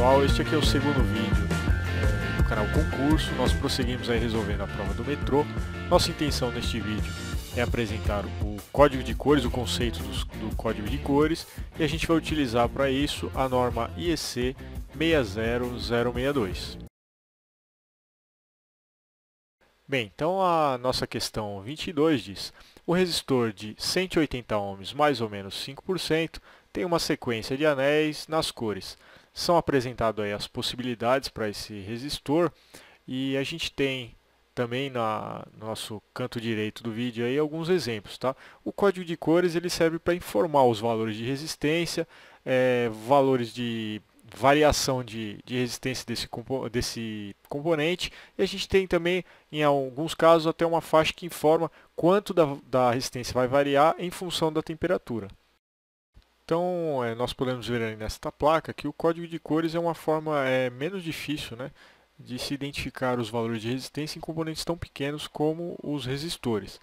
pessoal, este aqui é o segundo vídeo do canal Concurso. Nós prosseguimos aí resolvendo a prova do metrô. Nossa intenção neste vídeo é apresentar o código de cores, o conceito do código de cores, e a gente vai utilizar para isso a norma IEC 60062. Bem, então a nossa questão 22 diz: o resistor de 180 ohms mais ou menos 5% tem uma sequência de anéis nas cores. São apresentadas aí as possibilidades para esse resistor, e a gente tem também no nosso canto direito do vídeo aí alguns exemplos, tá? O código de cores ele serve para informar os valores de resistência, valores de variação de resistência desse componente, e a gente tem também, em alguns casos, até uma faixa que informa quanto da resistência vai variar em função da temperatura. Então, nós podemos ver aí nesta placa que o código de cores é uma forma menos difícil, né, de se identificar os valores de resistência em componentes tão pequenos como os resistores.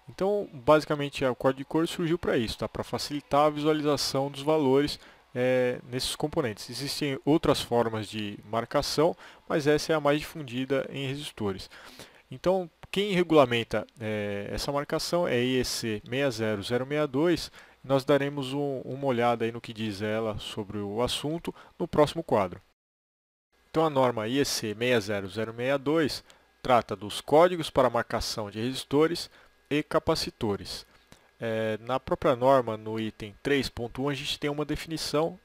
Então, basicamente, o código de cores surgiu para isso, tá? Para facilitar a visualização dos valores nesses componentes. Existem outras formas de marcação, mas essa é a mais difundida em resistores. Então, quem regulamenta essa marcação é IEC 60062. Nós daremos uma olhada aí no que diz ela sobre o assunto no próximo quadro. Então, a norma IEC 60062 trata dos códigos para marcação de resistores e capacitores. Na própria norma, no item 3.1, a gente tem uma definição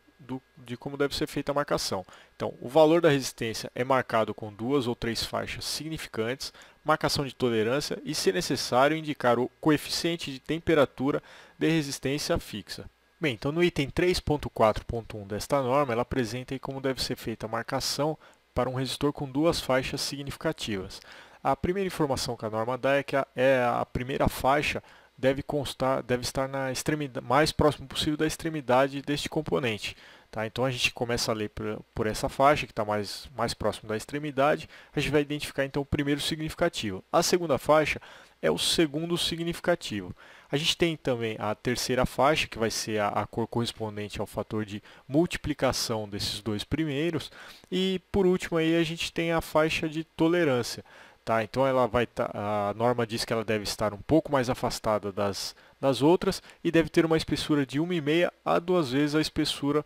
de como deve ser feita a marcação. Então, o valor da resistência é marcado com 2 ou 3 faixas significantes, marcação de tolerância e, se necessário, indicar o coeficiente de temperatura de resistência fixa. Bem, então no item 3.4.1 desta norma, ela apresenta aí como deve ser feita a marcação para um resistor com 2 faixas significativas. A primeira informação que a norma dá é que a primeira faixa deve estar na extremidade, mais próximo possível da extremidade deste componente. Tá? Então a gente começa a ler por essa faixa, que está mais próximo da extremidade. A gente vai identificar então o primeiro significativo. A segunda faixa é o segundo significativo. A gente tem também a terceira faixa, que vai ser a cor correspondente ao fator de multiplicação desses dois primeiros. E por último aí a gente tem a faixa de tolerância. Tá, então ela a norma diz que ela deve estar um pouco mais afastada das outras e deve ter uma espessura de 1,5 a 2 vezes a espessura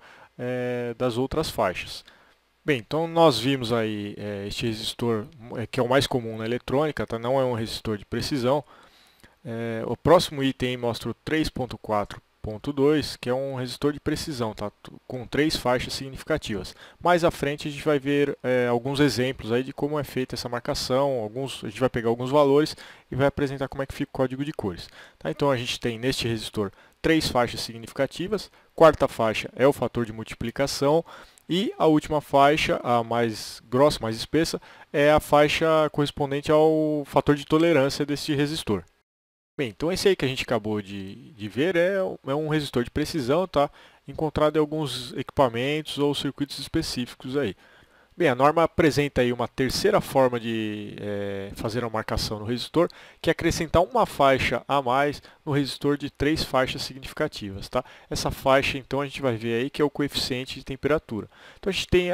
das outras faixas. Bem, então nós vimos aí este resistor, que é o mais comum na eletrônica, tá? Não é um resistor de precisão. O próximo item mostra o 3.4.2, que é um resistor de precisão, tá? Com 3 faixas significativas. Mais à frente a gente vai ver alguns exemplos aí de como é feita essa marcação. A gente vai pegar alguns valores e vai apresentar como é que fica o código de cores. Tá? Então a gente tem neste resistor 3 faixas significativas. Quarta faixa é o fator de multiplicação. E a última faixa, a mais grossa, mais espessa, é a faixa correspondente ao fator de tolerância deste resistor. Bem, então esse aí que a gente acabou de ver é um resistor de precisão, tá? Encontrado em alguns equipamentos ou circuitos específicos aí. Bem, a norma apresenta aí uma terceira forma de fazer a marcação no resistor, que é acrescentar uma faixa a mais no resistor de 3 faixas significativas, tá? Essa faixa, então, a gente vai ver aí que é o coeficiente de temperatura. Então, a gente tem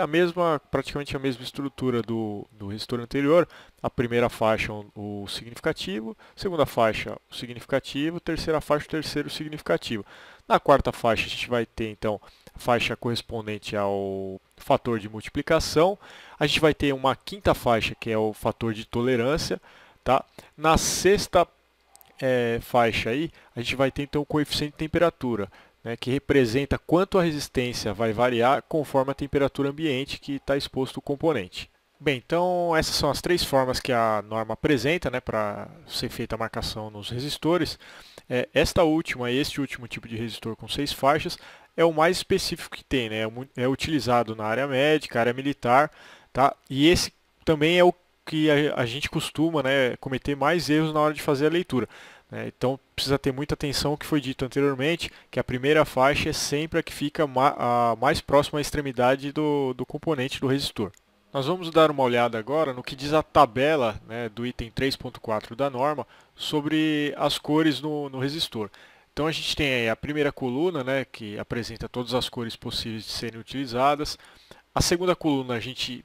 praticamente a mesma estrutura do resistor anterior. A primeira faixa, o significativo, segunda faixa, o significativo, terceira faixa, o terceiro significativo. Na quarta faixa, a gente vai ter, então, a faixa correspondente ao fator de multiplicação. A gente vai ter uma quinta faixa, que é o fator de tolerância. Tá? Na sexta faixa, aí, a gente vai ter, então, o coeficiente de temperatura, né, que representa quanto a resistência vai variar conforme a temperatura ambiente que está exposto o componente. Bem, então essas são as 3 formas que a norma apresenta, né, para ser feita a marcação nos resistores. Este último tipo de resistor com 6 faixas é o mais específico que tem, né? É utilizado na área médica, área militar, tá? E esse também é o que a gente costuma, né, cometer mais erros na hora de fazer a leitura. Né? Então precisa ter muita atenção ao que foi dito anteriormente, que a primeira faixa é sempre a que fica mais próxima à extremidade do componente do resistor. Nós vamos dar uma olhada agora no que diz a tabela, né, do item 3.4 da norma sobre as cores no resistor. Então a gente tem aí a primeira coluna, né, que apresenta todas as cores possíveis de serem utilizadas. A segunda coluna a gente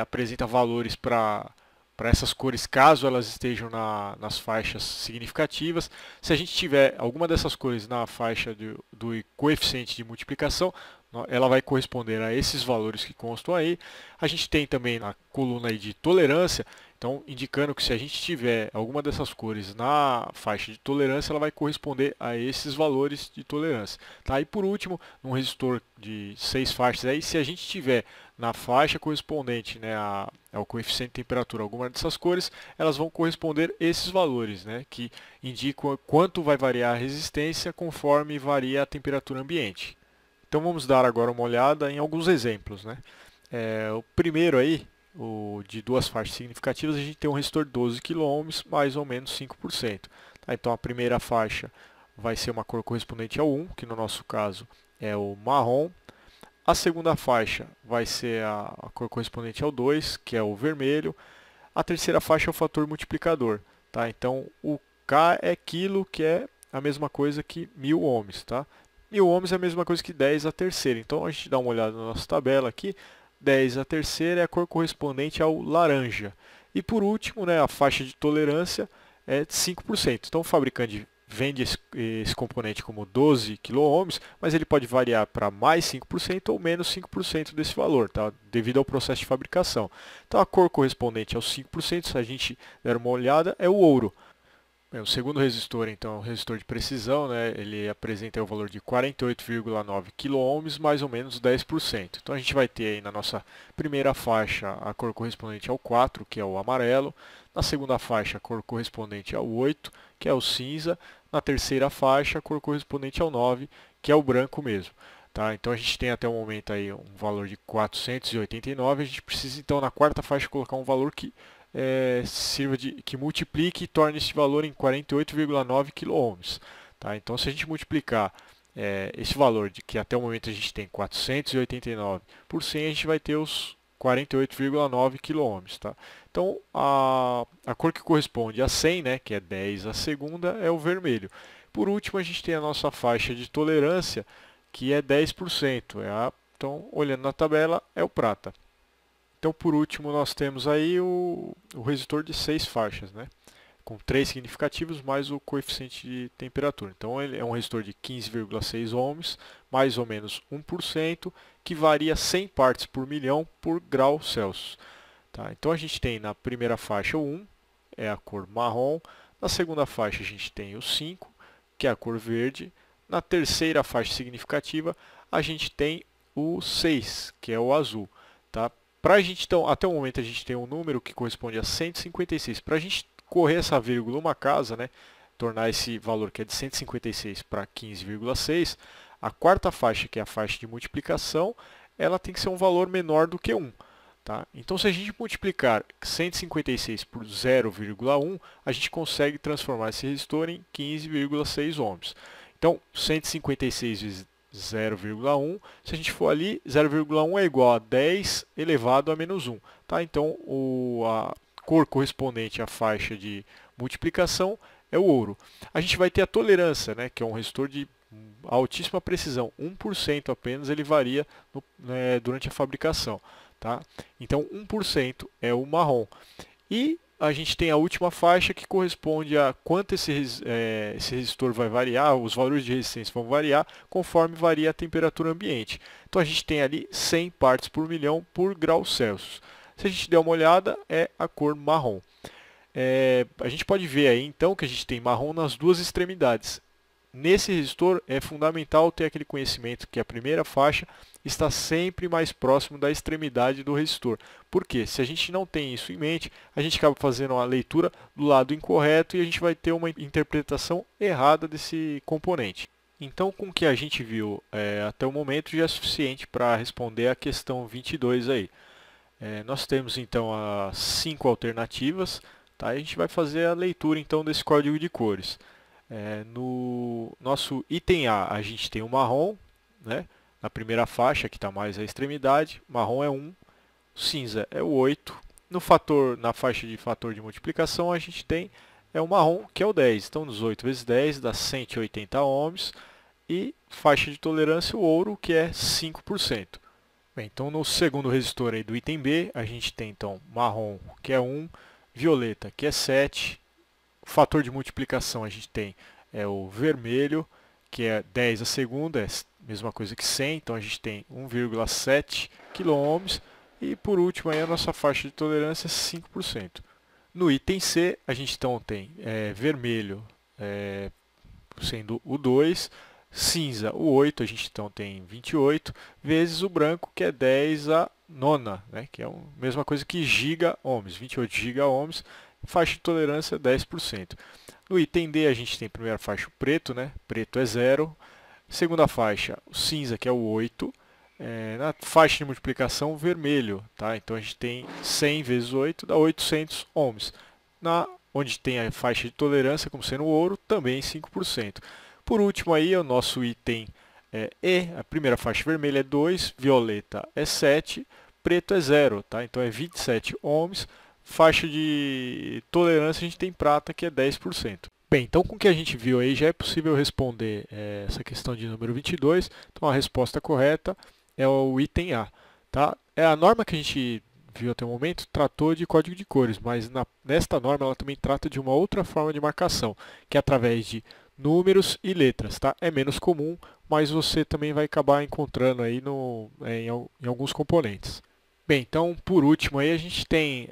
apresenta valores para essas cores, caso elas estejam nas faixas significativas. Se a gente tiver alguma dessas cores na faixa do coeficiente de multiplicação, ela vai corresponder a esses valores que constam aí. A gente tem também na coluna aí de tolerância, então indicando que se a gente tiver alguma dessas cores na faixa de tolerância, ela vai corresponder a esses valores de tolerância. Tá? E por último, num resistor de 6 faixas, aí, se a gente tiver na faixa correspondente, né, ao coeficiente de temperatura, alguma dessas cores, elas vão corresponder a esses valores, né, que indicam quanto vai variar a resistência conforme varia a temperatura ambiente. Então vamos dar agora uma olhada em alguns exemplos, né. O primeiro aí, o de duas faixas significativas, a gente tem um resistor de 12 kΩ, mais ou menos 5%. Tá? Então a primeira faixa vai ser uma cor correspondente ao 1, que no nosso caso é o marrom. A segunda faixa vai ser a cor correspondente ao 2, que é o vermelho. A terceira faixa é o fator multiplicador. Tá? Então, o K é quilo, que é a mesma coisa que 1000 ohms. Tá? 1000 ohms é a mesma coisa que 10 a terceira. Então, a gente dá uma olhada na nossa tabela aqui. 10 a terceira é a cor correspondente ao laranja. E por último, né, a faixa de tolerância é de 5%. Então, o fabricante vende esse componente como 12 kΩ, mas ele pode variar para mais 5% ou menos 5% desse valor, tá? Devido ao processo de fabricação. Então a cor correspondente aos 5%, se a gente der uma olhada, é o ouro. O segundo resistor, então, é um resistor de precisão, né? Ele apresenta o valor de 48,9 kΩ, mais ou menos 10%. Então a gente vai ter aí na nossa primeira faixa a cor correspondente ao 4, que é o amarelo. Na segunda faixa, a cor correspondente ao 8, que é o cinza. Na terceira faixa, a cor correspondente ao 9, que é o branco mesmo. Tá? Então a gente tem até o momento aí um valor de 489. A gente precisa então na quarta faixa colocar um valor que sirva que multiplique e torne esse valor em 48,9 kΩ. Tá? Então se a gente multiplicar esse valor de que até o momento a gente tem 489 por 100, a gente vai ter os 48,9 kΩ. Tá? Então a cor que corresponde a 100, né, que é 10 a segunda, é o vermelho. Por último, a gente tem a nossa faixa de tolerância, que é 10%. Então, olhando na tabela, é o prata. Então, por último, nós temos aí o resistor de 6 faixas, né? Com 3 significativos mais o coeficiente de temperatura. Então, ele é um resistor de 15,6 ohms, mais ou menos 1%, que varia 100 partes por milhão por grau Celsius. Tá? Então, a gente tem na primeira faixa o 1, é a cor marrom. Na segunda faixa, a gente tem o 5, que é a cor verde. Na terceira faixa significativa, a gente tem o 6, que é o azul. Tá? Pra gente, então, até o momento a gente tem um número que corresponde a 156. Para a gente correr essa vírgula uma casa, né, tornar esse valor que é de 156 para 15,6, a quarta faixa, que é a faixa de multiplicação, ela tem que ser um valor menor do que 1. Tá? Então, se a gente multiplicar 156 por 0,1, a gente consegue transformar esse resistor em 15,6 ohms. Então, 156 vezes 0,1, se a gente for ali, 0,1 é igual a 10 elevado a menos 1. Tá? Então, a cor correspondente à faixa de multiplicação é o ouro. A gente vai ter a tolerância, né, que é um resistor de altíssima precisão, 1% apenas ele varia durante a fabricação. Tá? Então, 1% é o marrom. E a gente tem a última faixa que corresponde a quanto esse resistor vai variar, os valores de resistência vão variar conforme varia a temperatura ambiente. Então a gente tem ali 100 partes por milhão por grau Celsius. Se a gente der uma olhada, é a cor marrom. A gente pode ver aí então que a gente tem marrom nas duas extremidades. Nesse resistor é fundamental ter aquele conhecimento que a primeira faixa está sempre mais próximo da extremidade do resistor. Por quê? Se a gente não tem isso em mente, a gente acaba fazendo uma leitura do lado incorreto e a gente vai ter uma interpretação errada desse componente. Então, com o que a gente viu até o momento já é suficiente para responder a questão 22 aí. Nós temos então as 5 alternativas, tá? A gente vai fazer a leitura então desse código de cores. No nosso item A gente tem o marrom, né? Na primeira faixa, que está mais à extremidade, marrom é 1, cinza é o 8. Na faixa de fator de multiplicação, a gente tem o marrom, que é o 10. Então, 18 vezes 10 dá 180 ohms. E faixa de tolerância, o ouro, que é 5%. Bem, então no segundo resistor aí do item B, a gente tem então marrom, que é 1, violeta, que é 7, o fator de multiplicação a gente tem o vermelho, que é 10 a segunda, é a mesma coisa que 100, então a gente tem 1,7 kΩ, e por último aí a nossa faixa de tolerância é 5%. No item C, a gente então tem vermelho sendo o 2, cinza o 8, a gente então tem 28, vezes o branco, que é 10 a nona, né, que é a mesma coisa que giga-ohms, 28 giga-ohms, faixa de tolerância 10%. No item D a gente tem a primeira faixa o preto, né, preto é 0, segunda faixa o cinza, que é o 8, na faixa de multiplicação vermelho, tá? Então a gente tem 100 vezes 8 dá 800 ohms. Onde tem a faixa de tolerância, como sendo o ouro, também 5%. Por último aí, o nosso item E, a primeira faixa vermelha é 2, violeta é 7, preto é 0, tá? Então é 27 ohms, faixa de tolerância a gente tem prata, que é 10%. Bem, então com o que a gente viu aí, já é possível responder essa questão de número 22, então a resposta correta é o item A, tá? A norma que a gente viu até o momento tratou de código de cores, mas nesta norma ela também trata de uma outra forma de marcação, que é através de números e letras, tá? É menos comum, mas você também vai acabar encontrando aí em alguns componentes. Bem, então por último aí a gente tem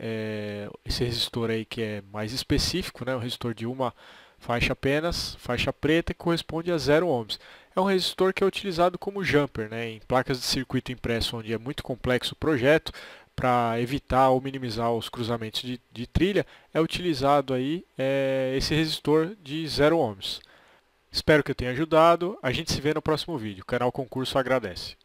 esse resistor aí que é mais específico, né? Um resistor de uma faixa apenas, faixa preta, que corresponde a 0 ohms. É um resistor que é utilizado como jumper, né? Em placas de circuito impresso onde é muito complexo o projeto, para evitar ou minimizar os cruzamentos de trilha, é utilizado aí esse resistor de 0 ohms. Espero que eu tenha ajudado. A gente se vê no próximo vídeo. O canal Concurso agradece.